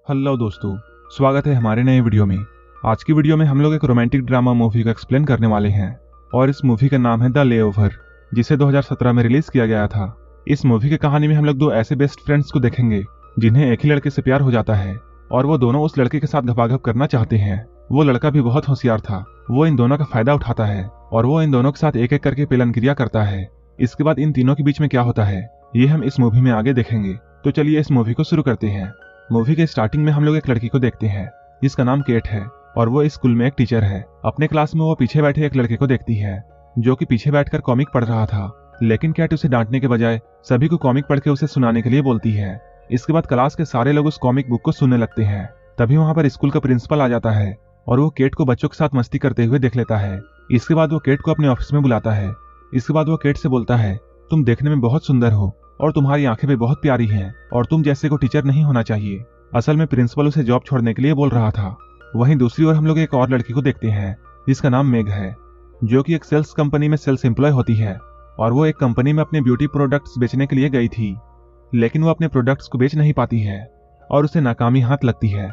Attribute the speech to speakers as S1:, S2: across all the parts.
S1: Hello दोस्तों, स्वागत है हमारे नए वीडियो में। आज की वीडियो में हम लोग एक रोमांटिक ड्रामा मूवी का एक्सप्लेन करने वाले हैं और इस मूवी का नाम है द लेओवर, जिसे 2017 में रिलीज किया गया था। इस मूवी की कहानी में हम लोग दो ऐसे बेस्ट फ्रेंड्स को देखेंगे जिन्हें एक ही लड़के से प्यार हो जाता है और वो दोनों उस लड़के के साथ घपाघप करना चाहते हैं। वो लड़का भी बहुत होशियार था, वो इन दोनों का फायदा उठाता है और वो इन दोनों के साथ एक एक करके पेलन क्रिया करता है। इसके बाद इन तीनों के बीच में क्या होता है ये हम इस मूवी में आगे देखेंगे। तो चलिए इस मूवी को शुरू करते हैं। मूवी के स्टार्टिंग में हम लोग एक लड़की को देखते हैं जिसका नाम केट है और वो इस स्कूल में एक टीचर है। अपने क्लास में वो पीछे बैठे एक लड़के को देखती है जो कि पीछे बैठकर कॉमिक पढ़ रहा था, लेकिन केट उसे डांटने के बजाय सभी को कॉमिक पढ़ के उसे सुनाने के लिए बोलती है। इसके बाद क्लास के सारे लोग उस कॉमिक बुक को सुनने लगते हैं। तभी वहां पर स्कूल का प्रिंसिपल आ जाता है और वो केट को बच्चों के साथ मस्ती करते हुए देख लेता है। इसके बाद वो केट को अपने ऑफिस में बुलाता है। इसके बाद वो केट से बोलता है, तुम देखने में बहुत सुंदर हो और तुम्हारी आंखें भी बहुत प्यारी हैं और तुम जैसे को टीचर नहीं होना चाहिए। असल में प्रिंसिपल उसे जॉब छोड़ने के लिए बोल रहा था। वहीं दूसरी ओर हम लोग एक और लड़की को देखते हैं जिसका नाम मेग है, जो कि एक सेल्स कंपनी में सेल्स एम्प्लॉय होती है और वो एक कंपनी में अपने ब्यूटी प्रोडक्ट्स बेचने के लिए गई थी, लेकिन वो अपने प्रोडक्ट्स को बेच नहीं पाती है और उसे नाकामी हाथ लगती है।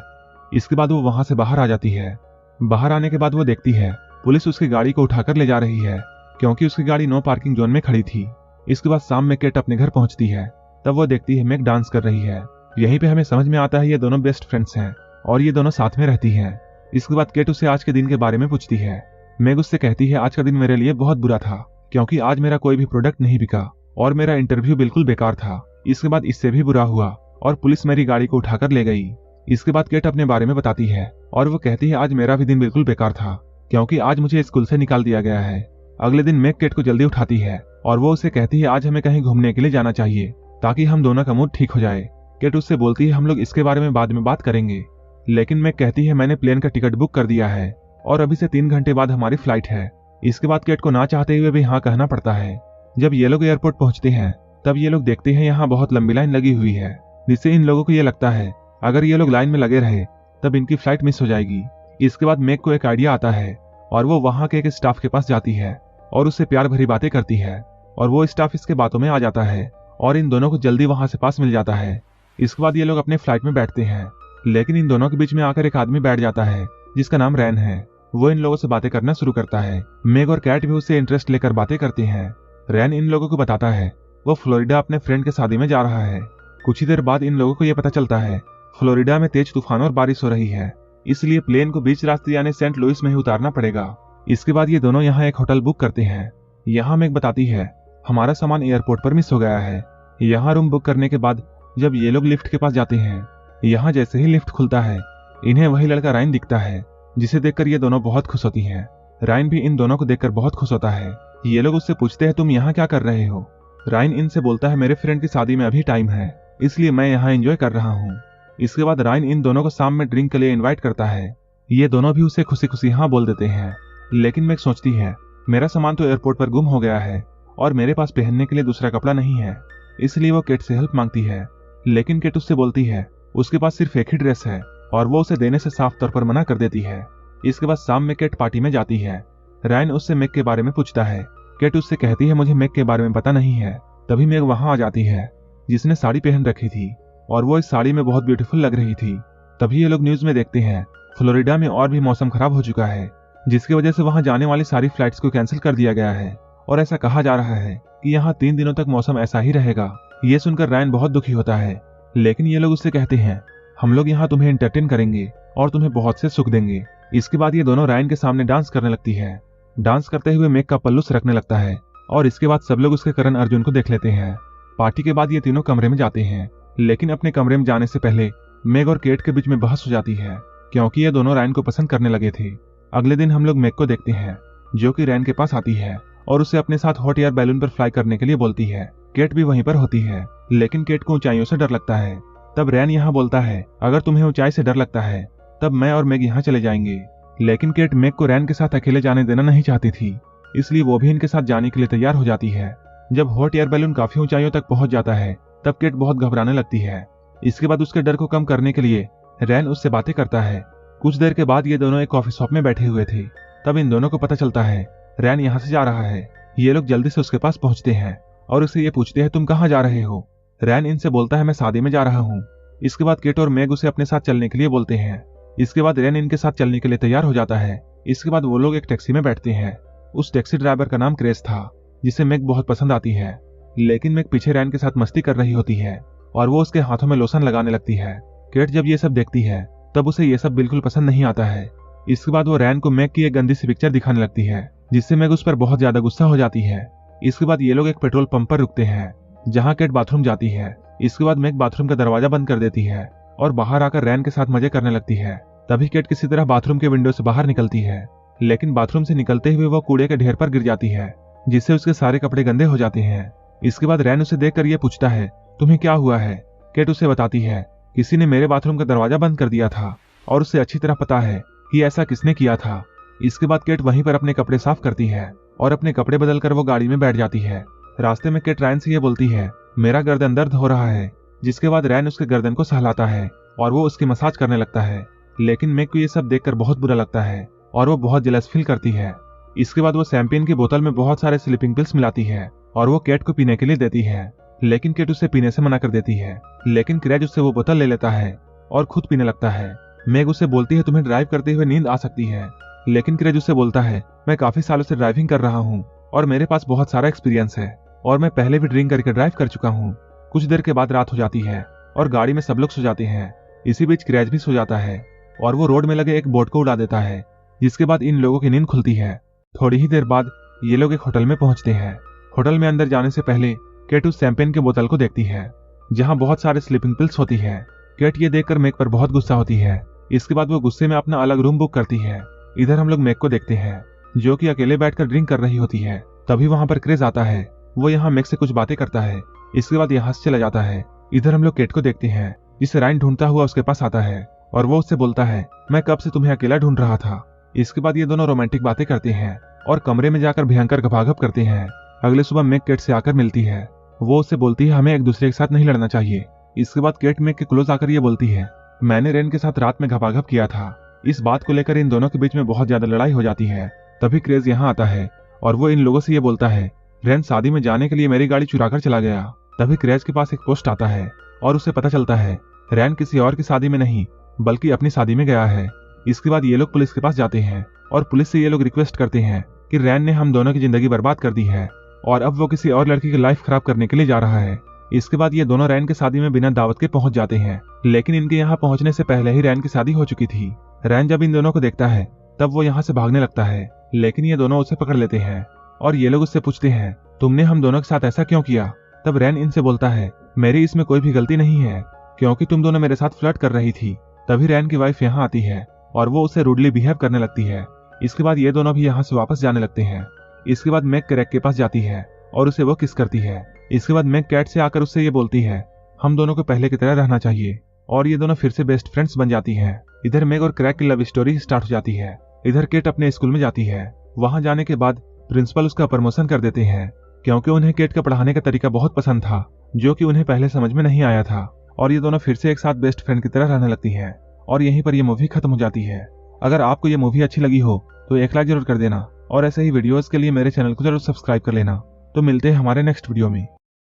S1: इसके बाद वो वहां से बाहर आ जाती है। बाहर आने के बाद वो देखती है पुलिस उसकी गाड़ी को उठाकर ले जा रही है क्योंकि उसकी गाड़ी नो पार्किंग जोन में खड़ी थी। इसके बाद शाम में केट अपने घर पहुंचती है। तब वो देखती है मेग डांस कर रही है। यहीं पे हमें समझ में आता है ये दोनों बेस्ट फ्रेंड्स हैं और ये दोनों साथ में रहती हैं। इसके बाद केट उससे आज के दिन के बारे में पूछती है। मेग उससे कहती है, आज का दिन मेरे लिए बहुत बुरा था क्योंकि आज मेरा कोई भी प्रोडक्ट नहीं बिका और मेरा इंटरव्यू बिल्कुल बेकार था। इसके बाद इससे भी बुरा हुआ और पुलिस मेरी गाड़ी को उठाकर ले गई। इसके बाद केट अपने बारे में बताती है और वो कहती है, आज मेरा भी दिन बिल्कुल बेकार था क्योंकि आज मुझे स्कूल से निकाल दिया गया है। अगले दिन मेग केट को जल्दी उठाती है और वो उसे कहती है, आज हमें कहीं घूमने के लिए जाना चाहिए ताकि हम दोनों का मूड ठीक हो जाए। केट उससे बोलती है, हम लोग इसके बारे में बाद में बात करेंगे, लेकिन मेग कहती है, मैंने प्लेन का टिकट बुक कर दिया है और अभी से 3 घंटे बाद हमारी फ्लाइट है। इसके बाद केट को ना चाहते हुए भी हाँ कहना पड़ता है। जब ये लोग एयरपोर्ट पहुंचते हैं तब ये लोग देखते हैं यहाँ बहुत लंबी लाइन लगी हुई है, जिससे इन लोगों को ये लगता है अगर ये लोग लाइन में लगे रहे तब इनकी फ्लाइट मिस हो जाएगी। इसके बाद मेग को एक आइडिया आता है और वो वहां के एक स्टाफ के पास जाती है और उससे प्यार भरी बातें करती है और वो स्टाफ इसके बातों में आ जाता है और इन दोनों को जल्दी वहां से पास मिल जाता है। इसके बाद ये लोग अपने फ्लाइट में बैठते हैं, लेकिन इन दोनों के बीच में आकर एक आदमी बैठ जाता है जिसका नाम रैन है। वो इन लोगों से बातें करना शुरू करता है। मेग और कैट भी उससे इंटरेस्ट लेकर बातें करती हैं। रैन इन लोगों को बताता है वो फ्लोरिडा अपने फ्रेंड के शादी में जा रहा है। कुछ ही देर बाद इन लोगों को यह पता चलता है फ्लोरिडा में तेज तूफान और बारिश हो रही है, इसलिए प्लेन को बीच रास्ते यानी सेंट लुइस में ही उतारना पड़ेगा। इसके बाद ये दोनों यहाँ एक होटल बुक करते हैं। यहाँ मेग बताती है, हमारा सामान एयरपोर्ट पर मिस हो गया है। यहाँ रूम बुक करने के बाद जब ये लोग लिफ्ट के पास जाते हैं, यहाँ जैसे ही लिफ्ट खुलता है इन्हें वही लड़का राइन दिखता है, जिसे देखकर ये दोनों बहुत खुश होती हैं। राइन भी इन दोनों को देखकर बहुत खुश होता है। ये लोग उससे पूछते हैं, तुम यहाँ क्या कर रहे हो? राइन इनसे बोलता है, मेरे फ्रेंड की शादी में अभी टाइम है इसलिए मैं यहाँ एंजॉय कर रहा हूँ। इसके बाद राइन इन दोनों को शाम में ड्रिंक के लिए इन्वाइट करता है। ये दोनों भी उसे खुशी खुशी हाँ बोल देते हैं, लेकिन मेग सोचती है मेरा सामान तो एयरपोर्ट पर गुम हो गया है और मेरे पास पहनने के लिए दूसरा कपड़ा नहीं है, इसलिए वो केट से हेल्प मांगती है। लेकिन केट उससे बोलती है उसके पास सिर्फ एक ही ड्रेस है और वो उसे देने से साफ तौर पर मना कर देती है। इसके बाद शाम में केट पार्टी में जाती है। रायन उससे मेग के बारे में पूछता है। केट उससे कहती है, मुझे मेग के बारे में पता नहीं है। तभी मेग वहां आ जाती है जिसने साड़ी पहन रखी थी और वो इस साड़ी में बहुत ब्यूटीफुल लग रही थी। तभी ये लोग न्यूज में देखते हैं फ्लोरिडा में और भी मौसम खराब हो चुका है, जिसकी वजह से वहां जाने वाली सारी फ्लाइट्स को कैंसिल कर दिया गया है और ऐसा कहा जा रहा है कि यहाँ 3 दिनों तक मौसम ऐसा ही रहेगा। ये सुनकर रायन बहुत दुखी होता है, लेकिन ये लोग उससे कहते हैं हम लोग यहाँ तुम्हें एंटरटेन करेंगे और तुम्हें बहुत से सुख देंगे। इसके बाद ये दोनों रायन के सामने डांस करने लगती है। डांस करते हुए मेग का पल्लू सरकने लगता है और इसके बाद सब लोग उसके करण अर्जुन को देख लेते हैं। पार्टी के बाद ये तीनों कमरे में जाते हैं, लेकिन अपने कमरे में जाने से पहले मेग और केट के बीच में बहस हो जाती है क्योंकि ये दोनों रायन को पसंद करने लगे थे। अगले दिन हम लोग मेग को देखते हैं जो कि रैन के पास आती है और उसे अपने साथ हॉट एयर बैलून पर फ्लाई करने के लिए बोलती है। केट भी वहीं पर होती है, लेकिन केट को ऊंचाइयों से डर लगता है। तब रैन यहाँ बोलता है, अगर तुम्हें ऊंचाई से डर लगता है तब मैं और मेग यहाँ चले जाएंगे। लेकिन केट मेग को रैन के साथ अकेले जाने देना नहीं चाहती थी, इसलिए वो भी इनके साथ जाने के लिए तैयार हो जाती है। जब हॉट एयर बैलून काफी ऊंचाइयों तक पहुंच जाता है तब केट बहुत घबराने लगती है। इसके बाद उसके डर को कम करने के लिए रैन उससे बातें करता है। कुछ देर के बाद ये दोनों एक कॉफी शॉप में बैठे हुए थे। तब इन दोनों को पता चलता है रैन यहाँ से जा रहा है। ये लोग जल्दी से उसके पास पहुंचते हैं और उससे ये पूछते हैं, तुम कहाँ जा रहे हो? रैन इनसे बोलता है, मैं शादी में जा रहा हूँ। इसके बाद केट और मैग उसे अपने साथ चलने के लिए बोलते हैं। इसके बाद रैन इनके साथ चलने के लिए तैयार हो जाता है। इसके बाद वो लोग एक टैक्सी में बैठते हैं। उस टैक्सी ड्राइवर का नाम क्रेस था, जिसे मैग बहुत पसंद आती है। लेकिन मैग पीछे रैन के साथ मस्ती कर रही होती है और वो उसके हाथों में लोशन लगाने लगती है। केट जब ये सब देखती है तब उसे ये सब बिल्कुल पसंद नहीं आता है। इसके बाद वो रैन को मैग की एक गंदी सी पिक्चर दिखाने लगती है, जिससे मैग उस पर बहुत ज्यादा गुस्सा हो जाती है। इसके बाद ये लोग एक पेट्रोल पंप पर रुकते हैं, जहाँ केट बाथरूम जाती है। इसके बाद मैग बाथरूम का दरवाजा बंद कर देती है और बाहर आकर रैन के साथ मजे करने लगती है। तभी केट किसी तरह बाथरूम के विंडो से बाहर निकलती है, लेकिन बाथरूम से निकलते हुए वो कूड़े के ढेर पर गिर जाती है, जिससे उसके सारे कपड़े गंदे हो जाते हैं। इसके बाद रैन उसे देखकर ये पूछता है, तुम्हें क्या हुआ है? केट उसे बताती है, किसी ने मेरे बाथरूम का दरवाजा बंद कर दिया था और उसे अच्छी तरह पता है कि ऐसा किसने किया था। इसके बाद केट वहीं पर अपने कपड़े साफ करती है और अपने कपड़े बदलकर वो गाड़ी में बैठ जाती है। रास्ते में केट रैन से ये बोलती है, मेरा गर्दन दर्द हो रहा है। जिसके बाद रैन उसके गर्दन को सहलाता है और वो उसकी मसाज करने लगता है। लेकिन मैग को ये सब देखकर बहुत बुरा लगता है और वो बहुत जेलस फील करती है। इसके बाद वो शैंपेन की बोतल में बहुत सारे स्लीपिंग पिल्स मिलाती है और वो केट को पीने के लिए देती है, लेकिन केट उसे पीने से मना कर देती है। लेकिन क्रेज उससे वो बोतल ले लेता है और खुद पीने लगता है। मैग उसे बोलती है, तुम्हें ड्राइव करते हुए नींद आ सकती है। लेकिन क्रेज उससे बोलता है, मैं काफी सालों से ड्राइविंग कर रहा हूँ और मेरे पास बहुत सारा एक्सपीरियंस है और मैं पहले भी ड्रिंक करके ड्राइव कर चुका हूँ। कुछ देर के बाद रात हो जाती है और गाड़ी में सब लोग सो जाते हैं। इसी बीच क्रेज भी सो जाता है और वो रोड में लगे एक बोट को उड़ा देता है, जिसके बाद इन लोगों की नींद खुलती है। थोड़ी ही देर बाद ये लोग एक होटल में पहुंचते हैं। होटल में अंदर जाने से पहले केट उस शैंपेन की बोतल को देखती है, जहां बहुत सारे स्लीपिंग पिल्स होती है। केट ये देखकर मैग पर बहुत गुस्सा होती है। इसके बाद वो गुस्से में अपना अलग रूम बुक करती है। इधर हम लोग मैग को देखते हैं, जो कि अकेले बैठकर ड्रिंक कर रही होती है। तभी वहां पर क्रेज आता है। वो यहाँ मैग से कुछ बातें करता है। इसके बाद यहाँ से चला जाता है। इधर हम लोग केट को देखते हैं, जिसे रैन ढूंढता हुआ उसके पास आता है और वो उससे बोलता है, मैं कब से तुम्हें अकेला ढूंढ रहा था। इसके बाद ये दोनों रोमांटिक बातें करते हैं और कमरे में जाकर भयंकर गपागप करते हैं। अगले सुबह मैग केट से आकर मिलती है। वो उससे बोलती है, हमें एक दूसरे के साथ नहीं लड़ना चाहिए। इसके बाद केट मैग के क्लोज आकर ये बोलती है, मैंने रैन के साथ रात में गपागप किया था। इस बात को लेकर इन दोनों के बीच में बहुत ज्यादा लड़ाई हो जाती है। तभी क्रेज यहाँ आता है और वो इन लोगों से ये बोलता है, रैन शादी में जाने के लिए मेरी गाड़ी चुरा कर चला गया। तभी क्रेज के पास एक पोस्ट आता है और उसे पता चलता है रैन किसी और की शादी में नहीं बल्कि अपनी शादी में गया है। इसके बाद ये लोग पुलिस के पास जाते हैं और पुलिस से ये लोग रिक्वेस्ट करते हैं कि रैन ने हम दोनों की जिंदगी बर्बाद कर दी है और अब वो किसी और लड़की की लाइफ खराब करने के लिए जा रहा है। इसके बाद ये दोनों रैन की शादी में बिना दावत के पहुंच जाते हैं, लेकिन इनके यहाँ पहुंचने से पहले ही रैन की शादी हो चुकी थी। रैन जब इन दोनों को देखता है तब वो यहाँ से भागने लगता है, लेकिन ये दोनों उसे पकड़ लेते हैं और ये लोग उससे पूछते हैं, तुमने हम दोनों के साथ ऐसा क्यों किया। तब रैन इनसे बोलता है, मेरी इसमें कोई भी गलती नहीं है, क्योंकि तुम दोनों मेरे साथ फ्लर्ट कर रही थी। तभी रैन की वाइफ यहाँ आती है और वो उससे रूडली बिहेव करने लगती है। इसके बाद ये दोनों भी यहाँ से वापस जाने लगते हैं। इसके बाद मैग क्रैक के पास जाती है और उसे वो किस करती है। इसके बाद मैग कैट से आकर उससे ये बोलती है, हम दोनों को पहले की तरह रहना चाहिए, और ये दोनों फिर से बेस्ट फ्रेंड्स बन जाती हैं। इधर मैग और क्रैक की लव स्टोरी स्टार्ट हो जाती है। इधर केट अपने स्कूल में जाती है। वहां जाने के बाद प्रिंसिपल उसका प्रमोशन कर देते हैं, क्योंकि उन्हें केट का पढ़ाने का तरीका बहुत पसंद था, जो कि उन्हें पहले समझ में नहीं आया था। और ये दोनों फिर से एक साथ बेस्ट फ्रेंड की तरह रहने लगती है और यहीं पर ये मूवी खत्म हो जाती है। अगर आपको ये मूवी अच्छी लगी हो तो एक लाइक जरूर कर देना और ऐसे ही वीडियोस के लिए मेरे चैनल को जरूर सब्सक्राइब कर लेना। तो मिलते हैं हमारे नेक्स्ट वीडियो में।